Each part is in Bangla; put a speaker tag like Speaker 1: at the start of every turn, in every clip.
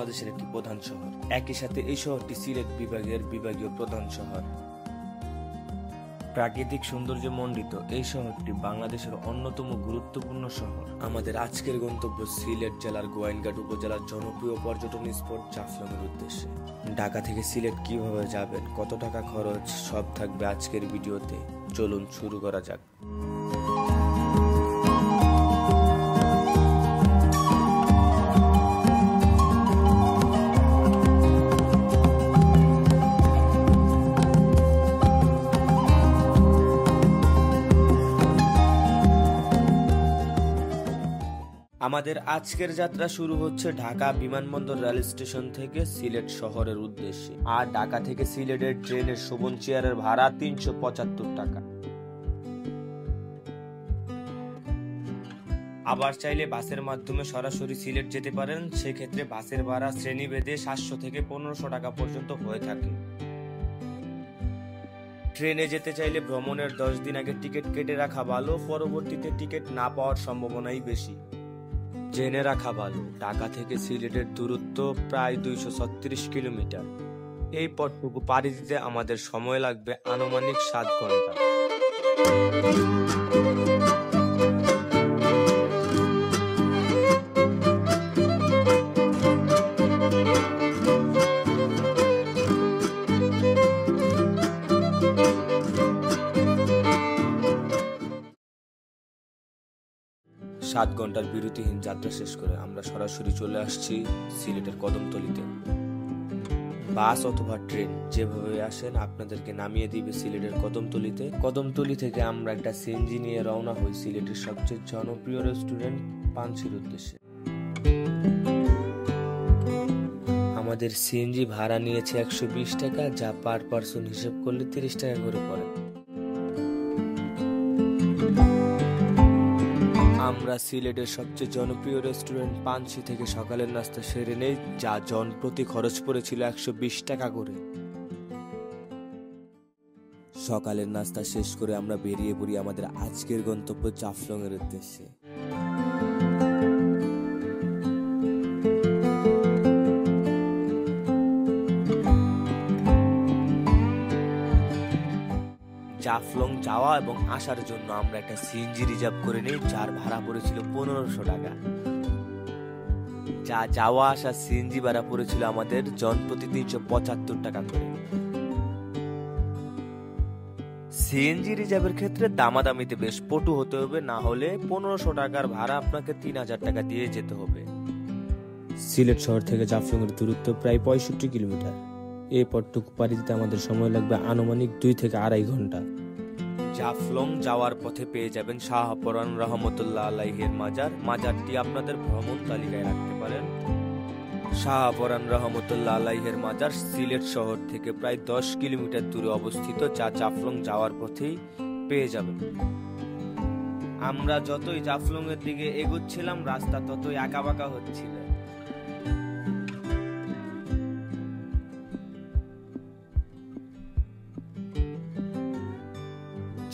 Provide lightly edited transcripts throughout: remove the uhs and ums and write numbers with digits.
Speaker 1: বাংলাদেশের একটি প্রধান শহর। একই সাথে এই শহরটি সিলেট বিভাগের বিভাগীয় প্রধান শহর। প্রাকৃতিক সৌন্দর্যে মণ্ডিত এই শহরটি বাংলাদেশের অন্যতম গুরুত্বপূর্ণ শহর। আমাদের আজকের গন্তব্য সিলেট জেলার গোয়াইনঘাট উপজেলার জনপ্রিয় পর্যটন স্পট জাফলং এর উদ্দেশ্যে। ঢাকা থেকে সিলেট কিভাবে যাবেন, কত টাকা খরচ, সব থাকবে আজকের ভিডিওতে। চলুন শুরু করা যাক। আমাদের আজকের যাত্রা শুরু হচ্ছে ঢাকা বিমানবন্দর রেল স্টেশন থেকে সিলেট শহরের উদ্দেশ্যে। আর ঢাকা থেকে সিলেটের ট্রেনের শোভন চেয়ারের ভাড়া 375 টাকা। আবার চাইলে বাসের মাধ্যমে সরাসরি সিলেট যেতে পারেন। সেক্ষেত্রে বাসের ভাড়া শ্রেণীভেদে 700 থেকে 1500 টাকা পর্যন্ত হয়ে থাকে। ট্রেনে যেতে চাইলে ভ্রমণের 10 দিন আগে টিকিট কেটে রাখা ভালো, পরবর্তীতে টিকিট না পাওয়ার সম্ভাবনাই বেশি। জেনে রাখা ভালো, ঢাকা থেকে সিলেটের দূরত্ব প্রায় 236 কিলোমিটার। এই পথটুকু পাড়ি দিতে আমাদের সময় লাগবে আনুমানিক 7 ঘন্টা। 7 ঘন্টার বিরতিহীন যাত্রা শেষ করে আমরা সরাসরি চলে আসছি সিলেটের কদমতলীতে। বাস অথবা ট্রেন যেভাবে আসেন আপনাদেরকে নামিয়ে দিবে সিলেটের কদমতলীতে। কদমতলী থেকে আমরা একটা সিএনজি নিয়ে রওনা হই সিলেটের সবচেয়ে জনপ্রিয় রেস্টুরেন্ট পানসির উদ্দেশ্যে। আমাদের সিএনজি ভাড়া নিয়েছে 120 টাকা, যা পার পার্সন হিসেব করলে 30 টাকা করে পড়ে। আমরা সিলেটের সবচেয়ে জনপ্রিয় রেস্টুরেন্ট পানসি থেকে সকালের নাস্তা সেরে নেই, যা জন প্রতি খরচ পড়েছিল 120 টাকা করে। সকালের নাস্তা শেষ করে আমরা বেরিয়ে পড়ি আমাদের আজকের গন্তব্য জাফলং এর উদ্দেশ্যে। জাফলং যাওয়া এবং আসার জন্য আমরা একটা সিএনজি রিজার্ভ করে নিই, যার ভাড়া পড়েছিল 1500 টাকা। যা যাওয়া আসা সিএনজি ভাড়া পড়েছিল আমাদের জন প্রতি 375 টাকা করে। সিএনজি রিজার্ভের ক্ষেত্রে দামাদামিতে বেশ পটু হতে হবে, না হলে 1500 টাকার ভাড়া আপনাকে 3000 টাকা দিয়ে যেতে হবে। সিলেট শহর থেকে জাফলং এর দূরত্ব প্রায় 65 কিলোমিটার। এই পথটুকু পাড়ি দিতে আমাদের সময় লাগবে আনুমানিক 2 থেকে 2.5 ঘন্টা। জাফলং যাওয়ার পথে পেয়ে যাবেন শাহপরান রহমতুল্লাহ আলাইহির মাজার। মাজারটি আপনাদের ভ্রমণ তালিকায় রাখতে পারেন। শাহপরান রহমতুল্লাহ আলাইহির মাজার সিলেট শহর থেকে প্রায় 10 কিলোমিটার দূরে অবস্থিত, যা জাফলং যাওয়ার পথেই পেয়ে যাবেন। আমরা যতই জাফলং এর দিকে এগোচ্ছিলাম রাস্তা ততই আঁকাবাঁকা হচ্ছিল।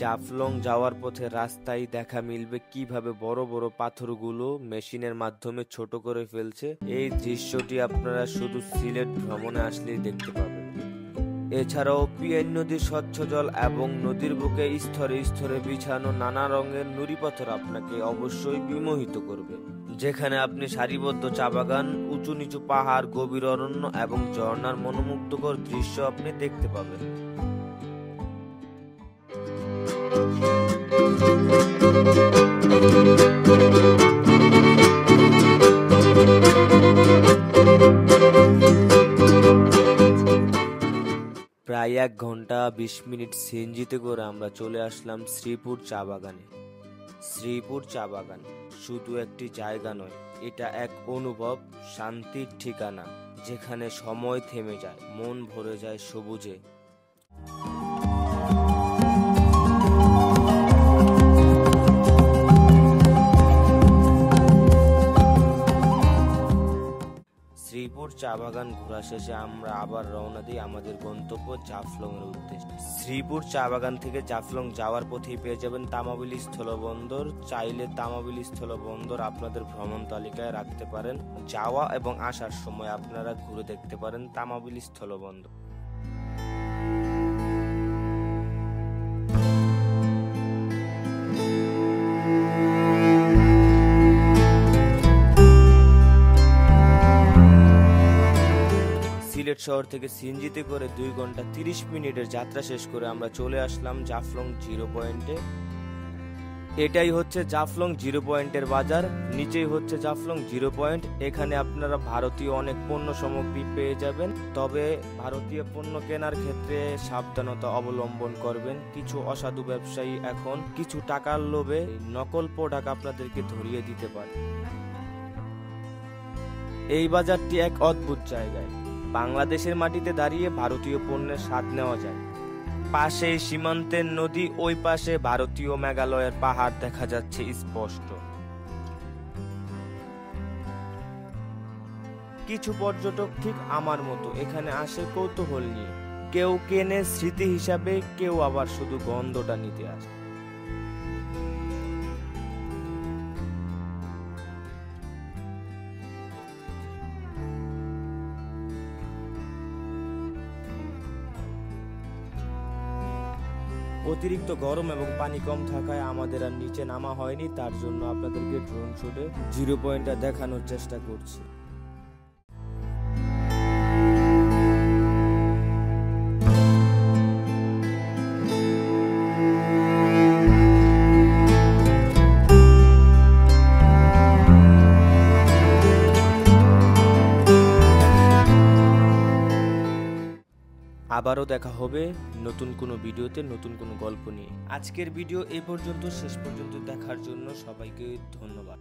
Speaker 1: জাফলং যাওয়ার পথে রাস্তায় দেখা মিলবে কিভাবে বড় বড় পাথরগুলো মেশিনের মাধ্যমে ছোট করে ফেলছে। এই দৃশ্যটি আপনারা শুধু সিলেট ভ্রমণে আসলেই দেখতে পাবেন। এছাড়াও পিয়াইন নদীর স্বচ্ছ জল এবং নদীর বুকে স্তরে স্তরে বিছানো নানা রঙের নুড়ি পাথর আপনাকে অবশ্যই বিমোহিত করবে, যেখানে আপনি সারিবদ্ধ চা বাগান, উঁচু নিচু পাহাড়, গভীর অরণ্য এবং ঝর্ণার মনোমুগ্ধকর দৃশ্য আপনি দেখতে পাবেন। প্রায় 1 ঘন্টা 20 মিনিট সিএনজিতে করে আমরা চলে আসলাম শ্রীপুর চা বাগানে। শ্রীপুর চা বাগান শুধু একটি জায়গা নয়, এটা এক অনুভব, শান্তির ঠিকানা, যেখানে সময় থেমে যায়, মন ভরে যায় সবুজে। শ্রীপুর শ্রীপুর চা বাগান ঘোরা শেষে আমরা আবার রওনা দিই আমাদের গন্তব্য জাফলং এর উদ্দেশ্যে। শ্রীপুর চা বাগান থেকে জাফলং যাওয়ার পথেই পেয়ে যাবেন তামাবিলি স্থলবন্দর। চাইলে তামাবিলি স্থলবন্দর আপনাদের ভ্রমণ তালিকায় রাখতে পারেন। যাওয়া এবং আসার সময় আপনারা ঘুরে দেখতে পারেন তামাবিলি স্থলবন্দর। সিলেট শহর থেকে সিএনজিতে করে 2 ঘন্টা 30 মিনিটের যাত্রা শেষ করে আমরা চলে আসলাম জাফলং জিরো পয়েন্টে। এটাই হচ্ছে জাফলং জিরো পয়েন্টের বাজার, নিচেই হচ্ছে জাফলং জিরো পয়েন্ট। এখানে আপনারা ভারতীয় অনেক পণ্য সামগ্রী পেয়ে যাবেন, তবে ভারতীয় পণ্য কেনার ক্ষেত্রে সাবধানতা অবলম্বন করবেন। কিছু অসাধু ব্যবসায়ী এখন কিছু টাকার লোভে নকল প্রোডাক্ট আপনাদেরকে ধরিয়ে দিতে পারে। এই বাজারটি এক অদ্ভুত জায়গায়, বাংলাদেশের মাটিতে দাঁড়িয়ে ভারতীয় পণ্যের স্বাদ নেওয়া যায়। পাশে সীমান্তের নদী, ওই পাশে ভারতীয় মেঘালয়ের পাহাড় দেখা যাচ্ছে স্পষ্ট। কিছু পর্যটক ঠিক আমার মতো এখানে আসে কৌতূহল নিয়ে, কেউ কেনে স্মৃতি হিসাবে, কেউ আবার শুধু গন্ধটা নিতে আসে। অতিরিক্ত গরম এবং পানি কম থাকায় আমাদের আর নিচে নামা হয়নি, তার জন্য আপনাদেরকে ড্রোন শুটে জিরো পয়েন্টটা দেখানোর চেষ্টা করছি। আবারও দেখা হবে নতুন কোনো ভিডিওতে, নতুন কোনো গল্প নিয়ে। আজকের ভিডিও এই পর্যন্ত, শেষ পর্যন্ত দেখার জন্য সবাইকে ধন্যবাদ।